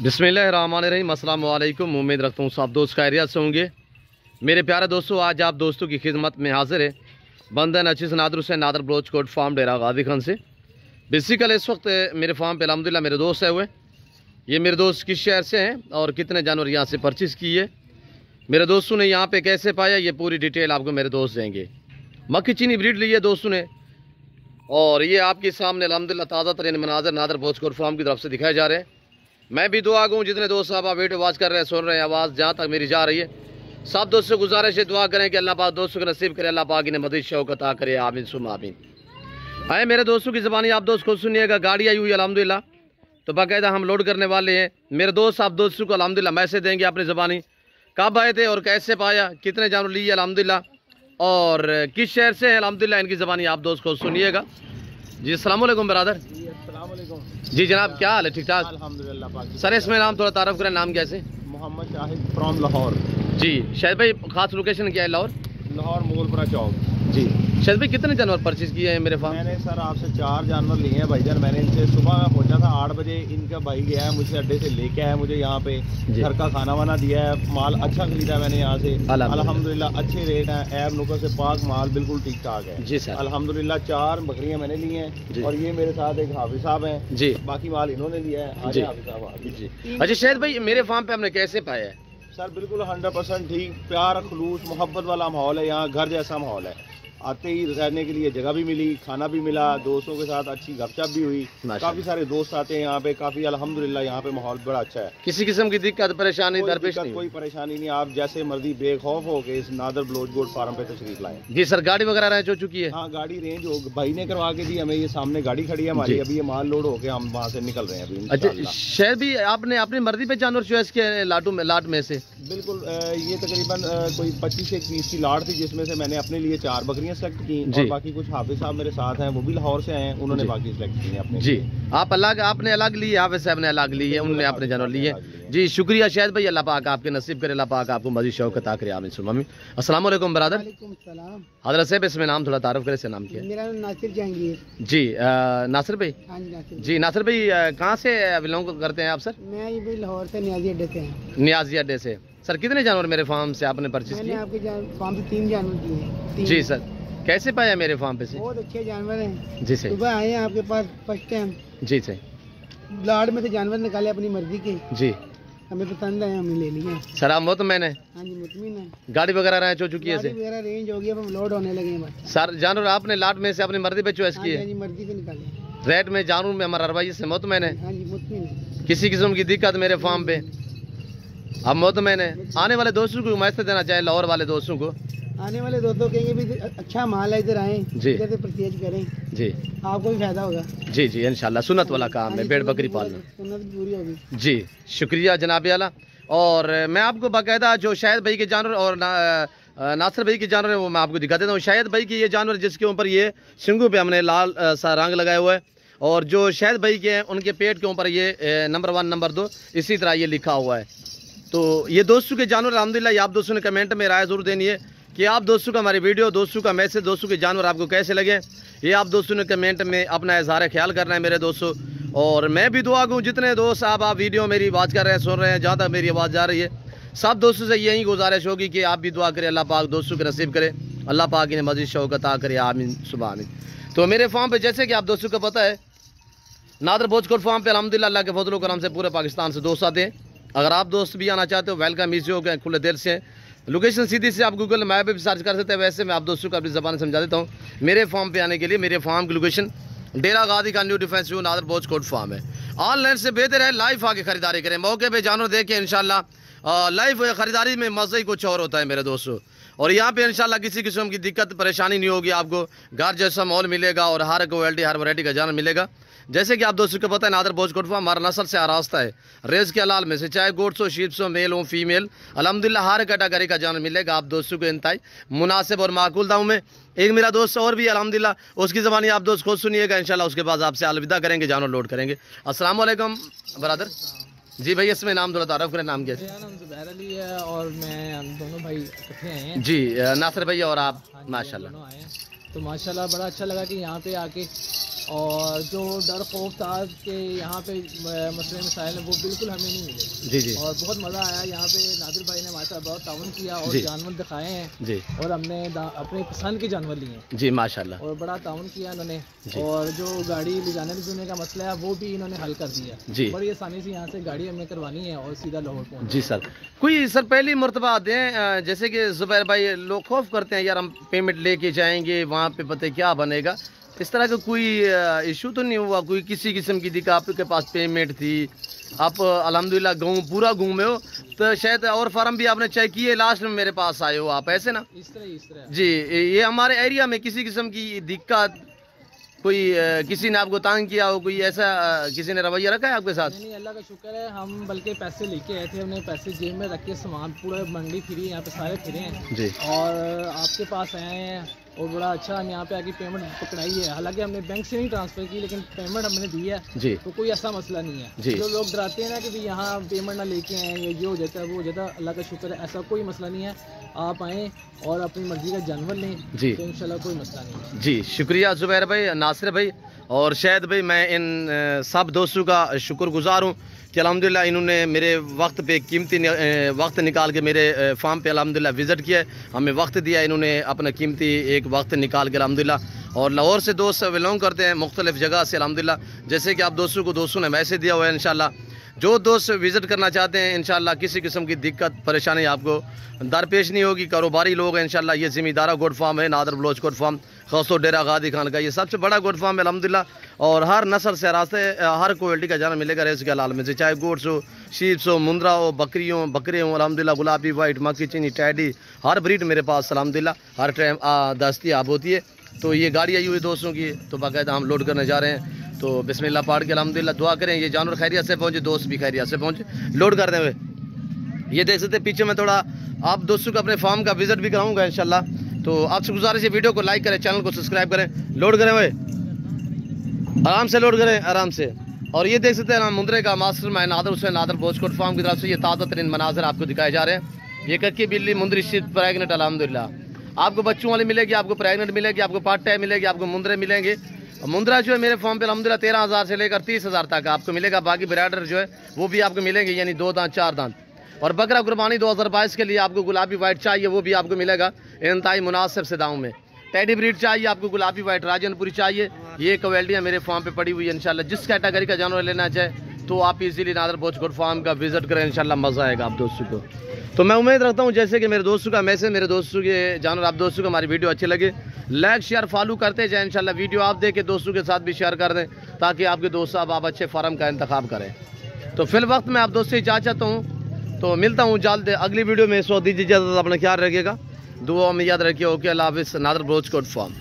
बिस्मिल्लाहिर्रहमानिर्रहीम, अस्सलाम वालेकुम। उम्मीद रखता हूँ सब दोस्त खैरियत से होंगे। मेरे प्यारे दोस्तों, आज आप दोस्तों की खिदमत में हाजिर है बंदन अचीज़ नादर हुसैन नादर ब्लोच कोट फार्म डेरा गाजी खान से। बेसिकल इस वक्त मेरे फार्म पे अल्हम्दुलिल्लाह मेरे दोस्त है हुए। ये मेरे दोस्त किस शहर से हैं और कितने जानवर यहाँ से परचेज़ किए, मेरे दोस्तों ने यहाँ पे कैसे पाया, ये पूरी डिटेल आपको मेरे दोस्त देंगे। मक्खी चीनी ब्रीड ली है दोस्तों ने, और ये आपके सामने अल्हम्दुलिल्लाह ताज़ा तरीन मनाजर नादर ब्लोच कोट फार्म की तरफ से दिखाए जा रहे हैं। मैं भी दुआ गूँ जितने दोस्त साहब आप वीडियो वॉच कर रहे हैं, सुन रहे हैं, आवाज़ जहाँ तक मेरी जा रही है, सब दोस्तों से गुजारिश है दुआ करें कि अल्लाह पाक दोस्तों को नसीब करे, अल्लाह पाक इन्हें मज़ीद शौक़ अता करे, आमीन सुम आमीन। आए मेरे दोस्तों की ज़बानी आप दोस्त खुद सुनिएगा। गाड़ी आई हुई अल्हम्दुलिल्लाह, तो बाकायदा हम लोड करने वाले हैं। मेरे दोस्त आप दोस्तों को अल्हम्दुलिल्लाह मैसेज देंगे अपनी ज़बानी, कब आए थे और कैसे पाया, कितने जानवर लिए अल्हम्दुलिल्लाह, और किस शहर से हैं अल्हम्दुलिल्लाह, इनकी ज़बानी आप दोस्त खुद सुनिएगा। जी अस्सलाम वालेकुम बरादर। जी जनाब, क्या हाल है? ठीक ठाक अल्हम्दुलिल्लाह। सर इसमें नाम थोड़ा तारफ़ करें, नाम कैसे? मोहम्मद शाहिद फ्रॉम लाहौर। जी शाहिद भाई, खास लोकेशन क्या है? लाहौर मोगलपुरा चौक। जी शाहिद भाई, कितने जानवर परचेज किए हैं मेरे फार्म? मैंने सर आपसे 4 जानवर लिए हैं भाईजान। मैंने इनसे सुबह में पहुंचा था 8 बजे, इनका भाई गया है मुझे अड्डे से लेके आया, मुझे यहाँ पे घर का खाना वाना दिया है, माल अच्छा खरीदा है मैंने यहाँ से अल्हम्दुलिल्लाह। अच्छे रेट हैं, ऐब नुकर से पाक माल बिल्कुल ठीक ठाक है जी सर अल्हम्दुलिल्लाह। 4 बकरियाँ मैंने ली हैं और ये मेरे साथ एक हाफिज साहब हैं जी, बाकी माल इन्होंने लिया है जी हाफिज साहब जी। अच्छा शाहिद भाई, मेरे फार्म पे आपने कैसे पाया है? सर बिल्कुल 100% ठीक, प्यार खलूस मोहब्बत वाला माहौल है यहाँ, घर जैसा माहौल है। आते ही रहने के लिए जगह भी मिली, खाना भी मिला, दोस्तों के साथ अच्छी गपशप भी हुई, काफी सारे दोस्त आते हैं यहाँ पे, काफी अल्हम्दुलिल्लाह यहाँ पे माहौल बड़ा अच्छा है। किसी किस्म की दिक्कत परेशानी दरपेश नहीं? कोई परेशानी नहीं, आप जैसे मर्जी बेखौफ हो के इस नादर ब्लोच गोट फार्म पे तशरीफ लाएं। जी सर, गाड़ी वगैरह रेंज हो चुकी है? हाँ गाड़ी रेंज हो, भाई ने करवा के दी हमें, ये सामने गाड़ी खड़ी है हमारी, अभी ये माल लोड होके हम वहाँ से निकल रहे हैं अभी। अच्छा शायद भी आपने अपनी मर्जी पे जानवर चॉइस किए लाट में से? बिल्कुल, ये तकरीबन कोई 25 एक 20 की लाट थी, जिसमें से मैंने अपने लिए 4 बकरियां सेलेक्ट की, बाकी कुछ हाफिज साहब मेरे साथ हैं, वो भी लाहौर से आए हैं, उन्होंने बाकी सिलेक्ट किए अपने जी। आप अलग, आपने अलग लिए, हाफिज साहब ने अलग लिए, उन्होंने अपने जानवर लिए जी। शुक्रिया शायद भाई, अल्लाह पाक आपके नसीब करे, अल्लाह पाक आपको मज़ीद शौक़ अता करे, आमीन सुम आमीन। अस्सलाम वालेकुम बरादर। हज़रत साहब इसमें नाम थोड़ा तारुफ करे, से नाम क्या है? मेरा नाम नासिर जहांगीर जी। नासिर भाई? हाँ जी नासिर भाई, कहाँ से बिलोंग करते हैं आप सर? मैं ये भी लाहौर से नियाजी अड्डे से हैं। नियाजी अड्डे से। सर कितने जानवर मेरे फार्म से आपने परचेज किए? आपके फार्म से 3 जानवर किए जी सर। कैसे पाया मेरे फार्म पे से? बहुत अच्छे जानवर हैं जी सर। सुबह आए हैं आपके पास फर्स्ट टाइम जी सर, लाड में से जानवर निकाले अपनी मर्जी के जी, हमें पसंद आए, हमने ले लिए। सर आप मुतमईन है? हाँ जी मुतमईन है। गाड़ी वगैरह रेंज हो चुकी है? गाड़ी वगैरह रेंज हो गई, अब हम लोड होने लगे हैं बस। सर जानवर आपने लाट में से अपनी मर्जी पे चॉइस किए? हाँ जी मर्जी से निकाले। रेट में जानवर में हमारा रवैये से मुतमईन है? हाँ जी मुतमईन है। किसी किस्म की दिक्कत मेरे फार्म पे अब मुतमईन है? आने वाले दोस्तों को मैसेज देना चाहे, लाहौर वाले दोस्तों को? आने वाले दोस्तों कहेंगे भी अच्छा माल है, इधर आए जी, इधर से परचेज करें जी, आपको भी फायदा होगा जी। जी इंशाल्लाह, सुन्नत वाला काम है, भेड़ बकरी पालना, सुन्नत पूरी होगी जी। शुक्रिया जनाब आला। और मैं आपको बाकायदा जो शाहिद भाई के जानवर और नासिर भाई के जानवर है वो मैं आपको दिखा देता हूँ। शाहिद भाई के ये जानवर जिसके ऊपर ये सिंगू पे हमने लाल सा रंग लगाया हुआ है, और जो शाहिद भाई के हैं उनके पेट के ऊपर ये नंबर 1 नंबर 2 इसी तरह ये लिखा हुआ है। तो ये दोस्तों के जानवर अल्हम्दुलिल्लाह, आप दोस्तों ने कमेंट में राय ज़रूर देनी है कि आप दोस्तों का हमारी वीडियो, दोस्तों का मैसेज, दोस्तों के जानवर आपको कैसे लगे, ये आप दोस्तों ने कमेंट में अपना इज़हार ख्याल करना है मेरे दोस्तों। और मैं भी दुआ दूँ जितने दोस्त आप वीडियो मेरी आवाज़ कर रहे हैं, सुन रहे हैं, जहाँ तक मेरी आवाज़ जा रही है, सब दोस्तों से यही गुजारिश होगी कि आप भी दुआ करें, अल्लाह पाक दोस्तों के नसीब करे, अल्लाह पाक इन्हें मज़ीद शौक़ अता करे, आमीन सुबह आमीन। तो मेरे फार्म पर जैसे कि आप दोस्तों को पता है, नादर ब्लोच कोट फार्म पर अल्हम्दुलिल्लाह अल्लाह के फजल करम से पूरे पाकिस्तान से दोस्त आते हैं। अगर आप दोस्त भी आना चाहते हो, वेलकम इजी हो गए, खुले दिल से। लोकेशन सीधी से आप गूगल मैप पे भी सर्च कर सकते हैं, वैसे मैं आप दोस्तों को अपनी ज़बान समझा देता हूँ। मेरे फार्म पे आने के लिए, मेरे फार्म की लोकेशन डेरा गाजी का new defence view Nadir Baloch Kot farm है। ऑनलाइन से बेहतर है लाइव आके ख़रीदारी करें, मौके पे जानवर देखें, इंशाल्लाह लाइव ख़रीदारी में मज़ा ही कुछ और होता है मेरे दोस्तों। और यहाँ पे इंशाल्लाह किसी किस्म की दिक्कत परेशानी नहीं होगी, आपको घर जैसा माहौल मिलेगा और हर क्वालिटी हर वैरायटी का जानवर मिलेगा। जैसे कि आप दोस्तों को पता है, नादर ब्लोच कोट फार्म हमारा नस्ल से आरास्ता है, रेज के हलाल में से, चाहे गोट्स हो, शीप्स हो, मेल हो, फीमेल, अल्हम्दुलिल्लाह हर कैटेगरी का जानवर मिलेगा आप दोस्तों को इंतहाई मुनासिब और माकूल दामों में। एक मेरा दोस्त और भी अल्हम्दुलिल्लाह, उसकी ज़बानी आप दोस्त खुद सुनिएगा इंशाल्लाह, उसके बाद आपसे अलविदा करेंगे, जानवर लोड करेंगे। अस्सलाम वालेकुम बरादर जी। भाई इसमें नाम थोड़ा तारुफ करें, नाम कैसे? मेरा नाम ज़ुबैर अली है और मैं, हम दोनों भाई इकट्ठे आए हैं जी। नासिर भाई और आप? माशाल्लाह। तो माशाल्लाह बड़ा अच्छा लगा कि यहाँ पे आके और जो डर खौफ था कि यहाँ पे मसले मसाइल हैं वो बिल्कुल हमें नहीं मिले। जी जी। और बहुत मज़ा आया यहाँ पे। नादिर भाई ने हमारे साथ बहुत ताउन किया और जानवर दिखाए हैं जी, और हमने अपने पसंद के जानवर लिए हैं जी माशाल्लाह, और बड़ा ताउन किया इन्होंने। और जो गाड़ी ले जाने ले का मसला है वो भी इन्होंने हल कर दिया जी। बड़ी आसानी से यहाँ से गाड़ी हमें करवानी है और सीधा लाहौर पहुँच। जी सर, कोई सर पहली मरतबा आते हैं जैसे कि ज़ुबैर भाई लोग खौफ करते हैं यार हम पेमेंट लेके जाएंगे वहाँ पे पता क्या बनेगा, इस तरह का कोई इशू तो नहीं हुआ? कोई किसी किस्म की दिक्कत? आपके पास पेमेंट थी, आप अल्हम्दुलिल्लाह पूरा घूमे हो, तो शायद और फार्म भी आपने चेक किए, लास्ट में मेरे पास आए हो आप, ऐसे ना? इस तरह जी। ये हमारे एरिया में किसी किस्म की दिक्कत, कोई किसी ने आपको तंग किया हो, कोई ऐसा किसी ने रवैया रखा है आपके साथ? नहीं, अल्लाह का शुक्र है। हम बल्कि पैसे लेके आए थे, हमने पैसे जेब में रख के सामान पूरा मंडी फिरी, यहाँ पे सारे फिरे हैं जी, और आपके पास आए हैं और बड़ा अच्छा हम यहाँ पे आके पेमेंट पकड़ाई है। हालांकि हमने बैंक से नहीं ट्रांसफर की लेकिन पेमेंट हमने दी है जी, तो कोई ऐसा मसला नहीं है जी। जो लोग डराते हैं ना कि भाई यहाँ पेमेंट ना लेके आए, ये हो जाता है वो हो जाता है, अल्लाह का शुक्र है ऐसा कोई मसला नहीं है। आप आएँ और अपनी मर्जी का जानवर लें जी, तो इंशाल्लाह कोई मसला नहीं है। जी शुक्रिया ज़ुबैर भाई, नासिर भाई और शायद भाई। मैं इन सब दोस्तों का शुक्रगुजार हूँ कि अल्हम्दुलिल्लाह इन्होंने मेरे वक्त पे कीमती वक्त निकाल के मेरे फार्म पे अल्हम्दुलिल्लाह विज़िट किया, हमें वक्त दिया, इन्होंने अपना कीमती एक वक्त निकाल के अल्हम्दुलिल्लाह। और लाहौर से दोस्त बिलोंग करते हैं मुख्तलिफ़ जगह से अल्हम्दुलिल्लाह, जैसे कि आप दोस्तों ने मैसेज दिया हुआ है। इंशाल्लाह जो दोस्त विज़िट करना चाहते हैं इंशाल्लाह किसी किस्म की दिक्कत परेशानी आपको दरपेश नहीं होगी। कारोबारी लोग हैं इंशाल्लाह। ये ज़िम्मेदारा गोड फार्म है, नादर बलोच गोड फार्म, खासतौर डेरा गादी खान का ये सबसे बड़ा गोड फार्म है अल्हम्दुलिल्लाह। और हर नस्ल से रास्ते हर क्वालिटी का जानवर मिलेगा रेस के हाल में से, चाहे गोड्स हो, शीप्स हो, मुंद्रा हो, बकरी हो, बकरे हों अल्हम्दुलिल्लाह, गुलाबी वाइट, मक्की चीनी, टैडी, हर ब्रीड मेरे पास अल्हम्दुलिल्लाह हर टाइम दस्तियाब होती है। तो ये गाड़ी आई हुई दोस्तों की, तो बाकायदा हम लोड करने जा रहे हैं। तो बिस्मिल्लाह पढ़ के अल्हम्दुलिल्लाह दुआ करें ये जानवर खैरियत से पहुँचे, दोस्त भी खैरियत से पहुँचे, लोड कर दें हुए। ये देख सकते हैं पीछे मैं थोड़ा आप दोस्तों को अपने फार्म का विजिट भी कराऊंगा इंशाल्लाह। तो आपसे गुजारिश है वीडियो को लाइक करें, चैनल को सब्सक्राइब करें, लोड करें हुए, आराम से लोड करें, आराम से। और ये देख सकते हैं मुंद्रे का मास्टर मैं नादर हुसैन नादर बोचकोट फार्म की तरफ से ये ताज़ा तरीन मनाजर आपको दिखाए जा रहे हैं। ये कच्ची बिल्ली मुंद्री शिप प्रेगनेंट अल्हम्दुलिल्लाह आपको बच्चों वाली मिलेगी, आपको प्रेगनेंट मिलेगी, आपको पार्ट टाइम मिलेगी, आपको मुंद्रे मिलेंगे। मुंद्रा जो है मेरे फार्म पे अल्हम्दुलिल्लाह 13,000 से लेकर 30,000 तक आपको मिलेगा। बाकी ब्राडर जो है वो भी आपको मिलेंगे, यानी 2 दांत 4 दांत। और बकरा कुर्बानी 2022 के लिए आपको गुलाबी वाइट चाहिए वो भी आपको मिलेगा इंतहाई मुनासिब से दामों में। टैडी ब्रीड चाहिए आपको गुलाबी वाइट राजनपुरी चाहिए, ये क्वालिटियाँ मेरे फार्म पे पड़ी हुई है इंशाल्लाह। जिस कैटेगरी का जानवर लेना चाहे तो आप इजीली नादर बोचकोट फार्म का विजिट करें, इंशाल्लाह मज़ा आएगा आप दोस्तों को। तो मैं उम्मीद रखता हूँ जैसे कि मेरे दोस्तों का मैसेज, मेरे दोस्तों के जानवर आप दोस्तों को हमारी वीडियो अच्छी लगे, लाइक शेयर फॉलो करते जाए इंशाल्लाह। वीडियो आप देख के दोस्तों के साथ भी शेयर कर दें ताकि आपके दोस्त साहब आप अच्छे फार्म का इंतखाब करें। तो फिल वक्त मैं आप दोस्तों से इजाज़त चाहता हूँ, तो मिलता हूँ जल्द अगली वीडियो में। इस वक्त दीजिए इजाज़त, अपना ख्याल रखिएगा, दुआ में याद रखिए। ओके, अल्लाह हाफ़िज़। नादर बोचकोट फार्म।